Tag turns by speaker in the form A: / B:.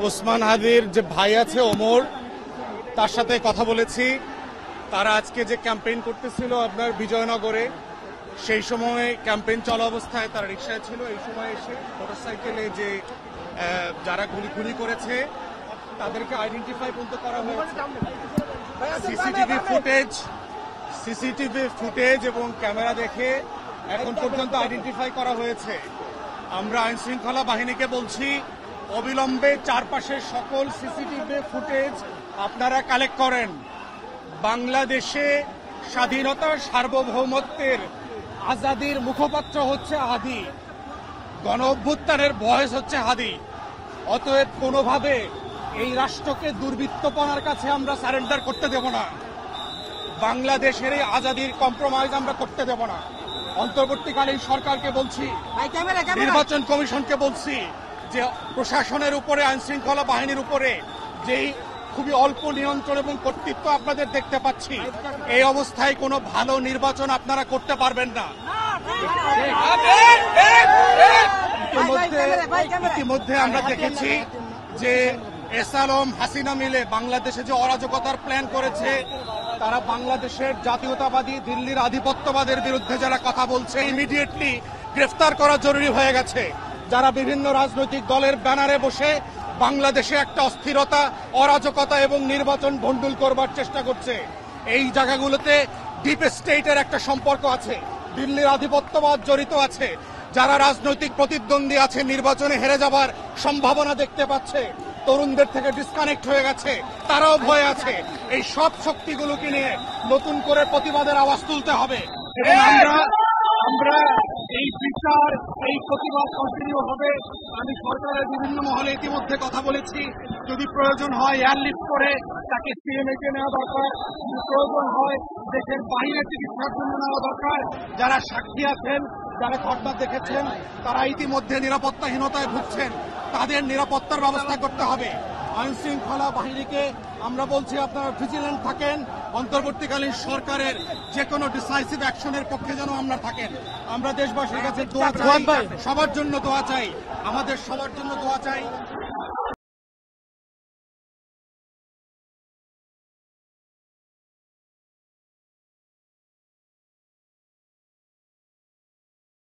A: ওসমান হাদির যে ভাই আছে ওমর, তার সাথে কথা বলেছি। তারা আজকে যে ক্যাম্পেইন করতেছিল আপনার বিজয়নগরে, সেই সময় ক্যাম্পেইন চলা অবস্থায় তারা রিকশায় ছিল। এই সময় এসে মোটরসাইকেলে যে যারা গুলি করেছে তাদেরকে আইডেন্টিফাই পর্যন্ত করা হয়েছে। সিসিটিভি ফুটেজ এবং ক্যামেরা দেখে এখন পর্যন্ত আইডেন্টিফাই করা হয়েছে। আমরা আইন শৃঙ্খলা বাহিনীকে বলছি, অবিলম্বে চারপাশের সকল সিসিটিভি ফুটেজ আপনারা কালেক্ট করেন। বাংলাদেশে স্বাধীনতা সার্বভৌমত্বের আজাদির মুখপাত্র হচ্ছে হাদি, গণ অভ্যুত্থানের ভয়েস হচ্ছে হাদি। অতএব কোনোভাবে এই রাষ্ট্রকে দুর্বৃত্তপনার কাছে আমরা সারেন্ডার করতে দেব না। বাংলাদেশের এই আজাদির কম্প্রোমাইজ আমরা করতে দেব না। অন্তর্বর্তীকালীন সরকারকে বলছি, নির্বাচন কমিশনকে বলছি যে প্রশাসনের উপরে, আইন শৃঙ্খলা বাহিনীর উপরে যেই খুবই অল্প নিয়ন্ত্রণ এবং কর্তৃত্ব আপনাদের দেখতে পাচ্ছি, এই অবস্থায় কোনো ভালো নির্বাচন আপনারা করতে পারবেন না। ইতিমধ্যে আমরা দেখেছি যে এস আলম হাসিনা মিলে বাংলাদেশে যে অরাজকতার প্ল্যান করেছে, তারা বাংলাদেশের জাতীয়তাবাদী দিল্লির আধিপত্যবাদের বিরুদ্ধে যারা কথা বলছে, ইমিডিয়েটলি গ্রেফতার করা জরুরি হয়ে গেছে। যারা বিভিন্ন রাজনৈতিক দলের ব্যানারে বসে বাংলাদেশে একটা অস্থিরতা, অরাজকতা এবং নির্বাচন ভণ্ডুল করবার চেষ্টা করছে, এই জায়গাগুলোতে ডিপ স্টেটের একটা সম্পর্ক আছে, দিল্লির আধিপত্যবাদ জড়িত আছে। যারা রাজনৈতিক প্রতিদ্বন্দ্বী আছে, নির্বাচনে হেরে যাবার সম্ভাবনা দেখতে পাচ্ছে, তরুণদের থেকে ডিসকানেক্ট হয়ে গেছে, তারাও ভয় আছে। এই সব শক্তিগুলোকে নিয়ে নতুন করে প্রতিবাদের আওয়াজ তুলতে হবে। আমরা এই বিচার, এই প্রতিবাদ কন্টিনিউ হবে। আমি সরকারের বিভিন্ন মহলে ইতিমধ্যে কথা বলেছি, যদি প্রয়োজন হয় এয়ারলিফট করে তাকে সিএমএ নেওয়া দরকার, যদি প্রয়োজন হয় দেশের বাইরে চিকিৎসার জন্য নেওয়া দরকার। যারা সাক্ষী আছেন, যারা ঘটনা দেখেছেন, তারা ইতিমধ্যে নিরাপত্তাহীনতায় ভুগছেন, তাদের নিরাপত্তার ব্যবস্থা করতে হবে। আইন শৃঙ্খলা বাহিনীকে আমরা বলছি, আপনারা ভিজিল্যান্ট থাকেন। অন্তর্বর্তীকালীন সরকারের যে কোনো ডিসাইসিভ অ্যাকশনের পক্ষে যেন আমরা থাকেন। আমরা দেশবাসীর কাছে দোয়া চাই, সবার জন্য দোয়া চাই, আমাদের সবার জন্য দোয়া চাই।